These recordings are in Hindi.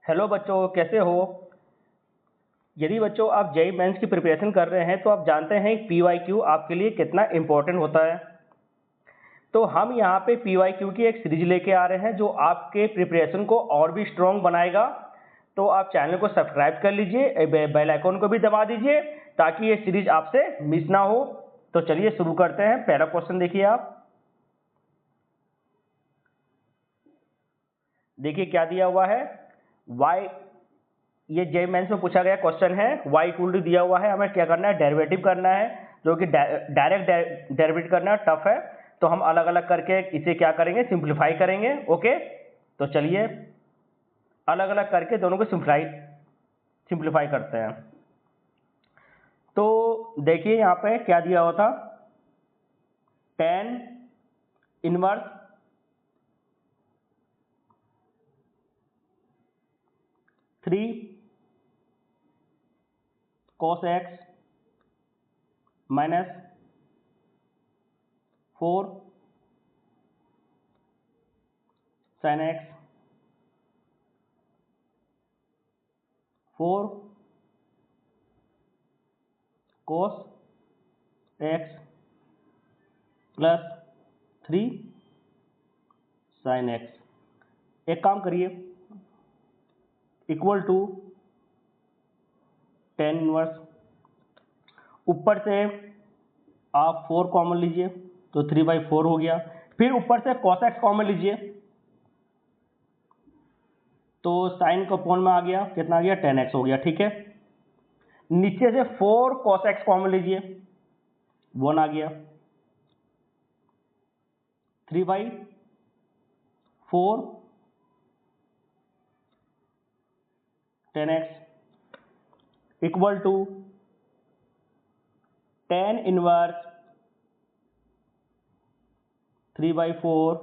हेलो बच्चों, कैसे हो। यदि बच्चों आप जेईई मेंस की प्रिपरेशन कर रहे हैं तो आप जानते हैं पीवाईक्यू आपके लिए कितना इम्पोर्टेंट होता है। तो हम यहाँ पे पीवाईक्यू की एक सीरीज लेके आ रहे हैं जो आपके प्रिपरेशन को और भी स्ट्रॉन्ग बनाएगा। तो आप चैनल को सब्सक्राइब कर लीजिए, बेल आइकन को भी दबा दीजिए ताकि ये सीरीज आपसे मिस ना हो। तो चलिए शुरू करते हैं। पहला क्वेश्चन देखिए, आप देखिए क्या दिया हुआ है। वाई, ये जेईई मेंस में पूछा गया क्वेश्चन है। वाई इक्वल टू दिया हुआ है, हमें क्या करना है, डेरिवेटिव करना है, जो कि डायरेक्ट डेरिवेटिव करना टफ है। तो हम अलग अलग करके इसे क्या करेंगे, सिंप्लीफाई करेंगे। ओके, तो चलिए अलग अलग करके दोनों को सिंप्लीफाई करते हैं। तो देखिए यहाँ पे क्या दिया हुआ था, tan inverse three cos x minus 4 sin x 4 cos x plus 3 sin x। एक काम करिए, इक्वल टू tan इनवर्स, ऊपर से आप 4 कॉमन लीजिए तो 3/4 हो गया। फिर ऊपर से cos x कॉमन लीजिए तो साइन का अपॉन में आ गया, कितना आ गया, tan x हो गया। ठीक है, नीचे से 4 cos x कॉमन लीजिए, 1 आ गया। 3/4 tan x equal to tan inverse 3/4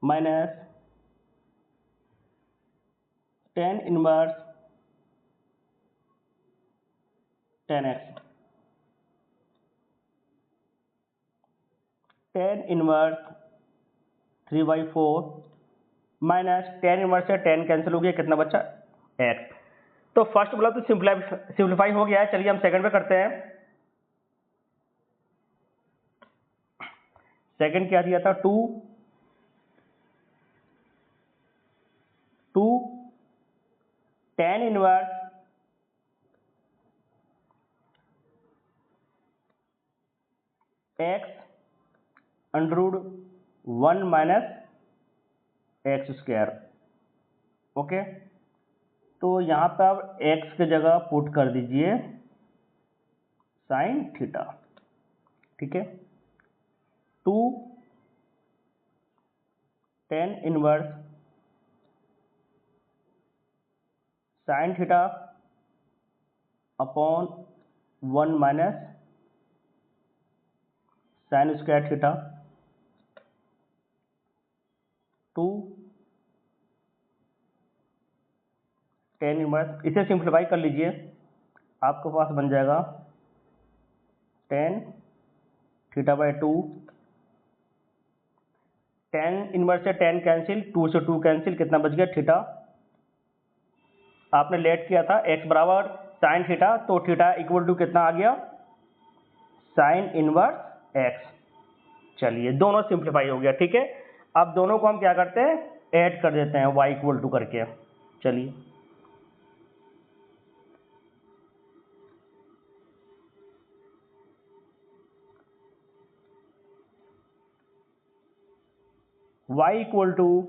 minus tan inverse tan x। tan inverse 3/4 minus tan inverse से tan कैंसिल हो गया, कितना बचा, x। तो फर्स्ट बोला तो सिंप्लीफाई हो गया है। चलिए हम सेकंड पे करते हैं। सेकंड क्या दिया था, 2 tan inverse x under root 1 minus x square. Okay, तो यहाँ पे आप x की जगह पुट कर दीजिए साइन थीटा। ठीक है, 2 tan inverse sine theta upon 1 minus sine square theta. 2 tan inverse, इसे सिंप्लीफाई कर लीजिए, आपके पास बन जाएगा tan थीटा/2। tan इनवर्स से tan कैंसिल, 2 से 2 कैंसिल, कितना बच गया, थीटा। आपने लेट किया था x बराबर साइन थीटा, तो थीटा इक्वल टू कितना आ गया, साइन इनवर्स x। चलिए दोनों सिंप्लीफाई हो गया। ठीक है, अब दोनों को हम क्या करते हैं, ऐड कर देते हैं y इक्वल टू करके। चलिए y equal to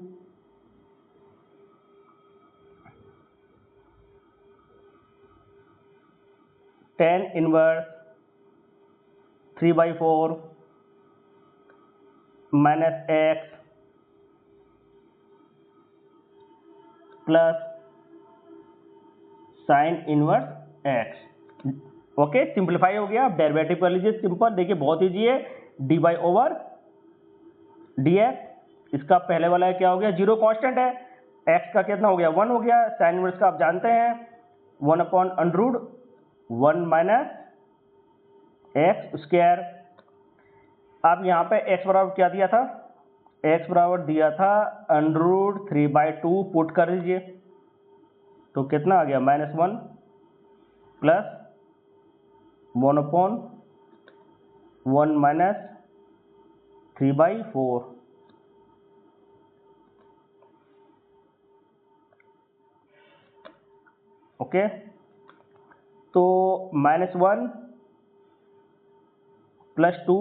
tan inverse 3/4 minus x plus sine inverse x। Okay, simplify हो गया। अब डेरिवेटिव कर लीजिए, सिंपल, देखिए बहुत ईजी है, dy/dx। इसका पहले वाला है क्या हो गया, जीरो कांस्टेंट है, x का कितना हो गया, 1 हो गया। साइन इनवर्स का आप जानते हैं 1/√1 माइनस एक्स स्क्वायर। अब यहाँ पे x बराबर क्या दिया था, x बराबर दिया था √3/2, पुट कर दीजिए। तो कितना आ गया -1 प्लस 1/1 माइनस 3/4। ओके, तो -1 प्लस 2,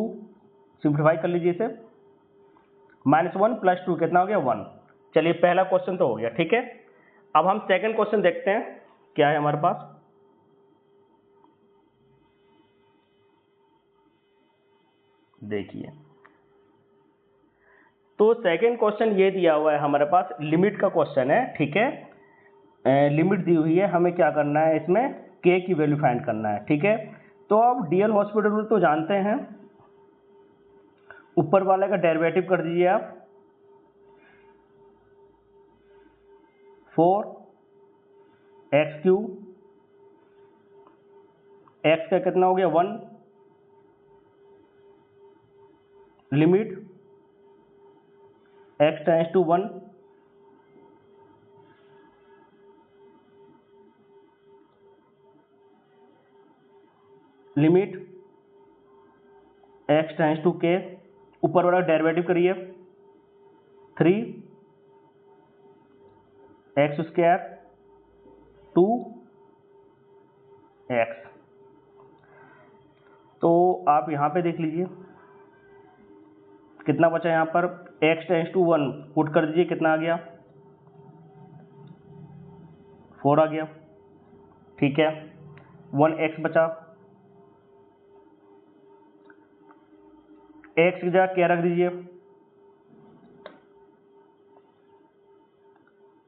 सिंप्लीफाई कर लीजिए इसे। -1 प्लस 2 कितना हो गया 1। चलिए पहला क्वेश्चन तो हो गया, ठीक है। अब हम सेकंड क्वेश्चन देखते हैं क्या है हमारे पास। देखिए, तो सेकंड क्वेश्चन ये दिया हुआ है हमारे पास, लिमिट का क्वेश्चन है, ठीक है। लिमिट दी हुई है, हमें क्या करना है इसमें, के की वैल्यू फाइंड करना है, ठीक है। तो अब डीएल हॉस्पिटल रूल तो जानते हैं, ऊपर वाले का डेरिवेटिव कर दीजिए आप। 4x3 x का कितना हो गया 1, limit x tends to 1, limit x tends to k, ऊपर वाला डेरिवेटिव करिए 3x² 2x। तो आप यहाँ पे देख लीजिए कितना बचा यहाँ पर, x टेंड्स टू 1 पुट कर दीजिए, कितना आ गया 4 आ गया, ठीक है। 1x बचा, x की जगह क्या रख दीजिए,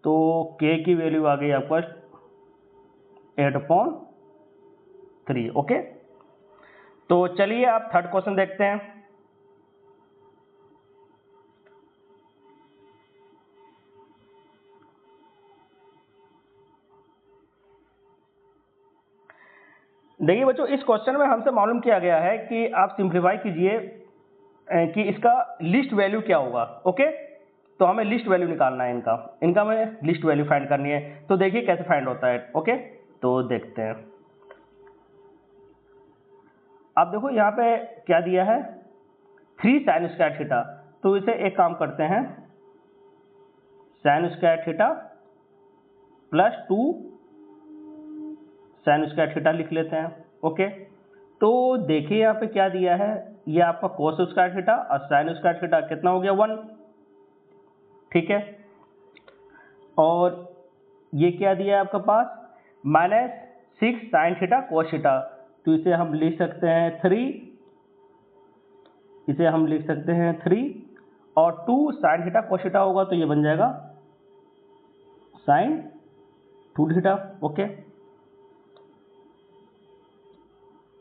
तो k की वैल्यू आ गई आपका 8/3। ओके, तो चलिए आप थर्ड क्वेश्चन देखते हैं। देखिए बच्चों, इस क्वेश्चन में हमसे मालूम किया गया है कि आप सिंप्लीफाई कीजिए कि इसका लिस्ट वैल्यू क्या होगा। ओके, तो हमें लिस्ट वैल्यू निकालना है, इनका हमें लिस्ट वैल्यू फाइंड करनी है। तो देखिए कैसे फाइंड होता है। ओके, तो देखते हैं। अब देखो यहाँ पे क्या दिया है, 3 sin² थीटा। तो इसे एक काम करते हैं, sin² theta plus 2 sin² theta लिख लेते हैं। ओके, तो देखिए यहाँ पे क्या दिया है, ये आपका cos² थीटा और sin² थीटा कितना हो गया 1, ठीक है। और ये क्या दिया है आपके पास, -6 sin थीटा cos थीटा। तो इसे हम लिख सकते हैं 3, इसे हम लिख सकते हैं 3, और 2 sin थीटा cos थीटा होगा तो ये बन जाएगा sin 2 थीटा। ओके,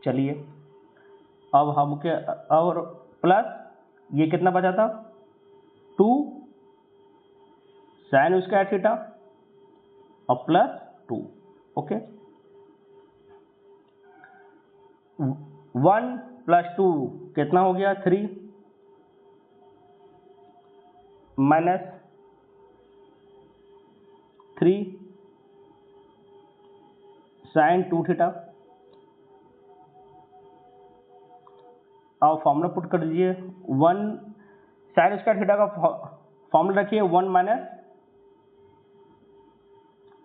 चलिए अब हम क्या, और प्लस ये कितना बचा था 2 sin² थीटा और प्लस 2। ओके, 1 प्लस 2 कितना हो गया 3, माइनस 3 sin 2 थीटा। अब फॉर्मूला पुट कर दीजिए, 1 sin² थीटा का फॉर्मूला रखिए 1 माइनस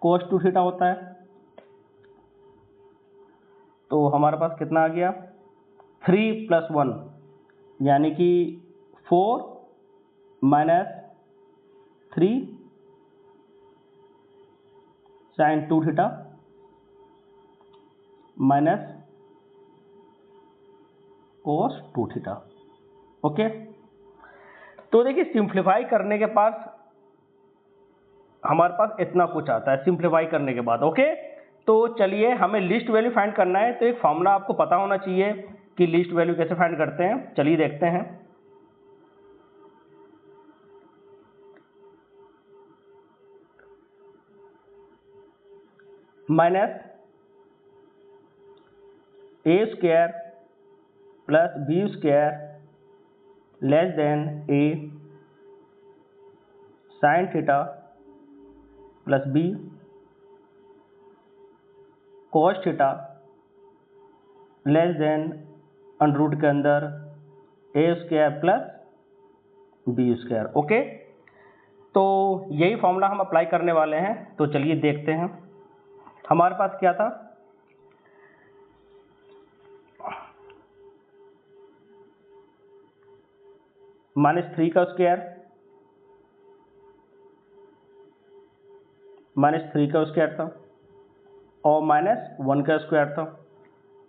cos 2 थीटा होता है। तो हमारे पास कितना आ गया 3 + 1 यानी कि 4 minus 3 sin 2 theta minus cos 2 theta. Okay, तो देखिए सिंप्लीफाई करने के पास हमारे पास इतना कुछ आता है सिंप्लीफाई करने के बाद। ओके, तो चलिए हमें लिस्ट वैल्यू फाइंड करना है, तो एक फॉर्मूला आपको पता होना चाहिए कि लिस्ट वैल्यू कैसे फाइंड करते हैं। चलिए देखते हैं। -a² + b² less than a sin theta plus b cos theta less than under root के अंदर A square plus B square. Okay, तो यही फॉर्मूला हम अप्लाई करने वाले हैं। तो चलिए देखते हैं हमारे पास क्या था। -3 का स्क्वायर था और -1 का स्क्वायर था,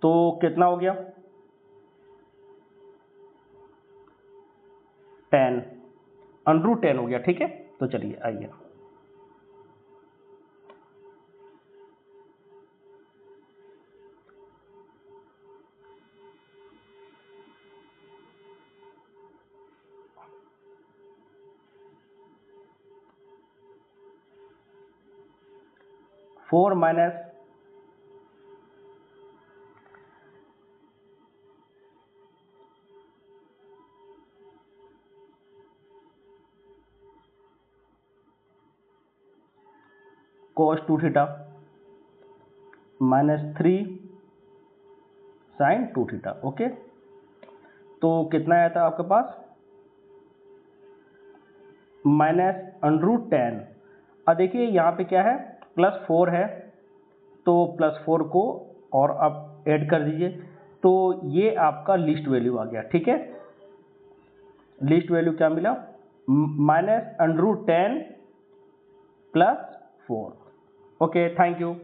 तो कितना हो गया 10 √10 हो गया। ठीक है, तो चलिए आइए four minus cos 2 theta -3 sin 2 theta. Okay, तो कितना आया था आपके पास -√10। अब देखिए यहाँ पे क्या है +4 है, तो +4 को और अब ऐड कर दीजिए, तो ये आपका लिस्ट वैल्यू आ गया। ठीक है, लिस्ट वैल्यू क्या मिला -√10 +4। Okay, thank you.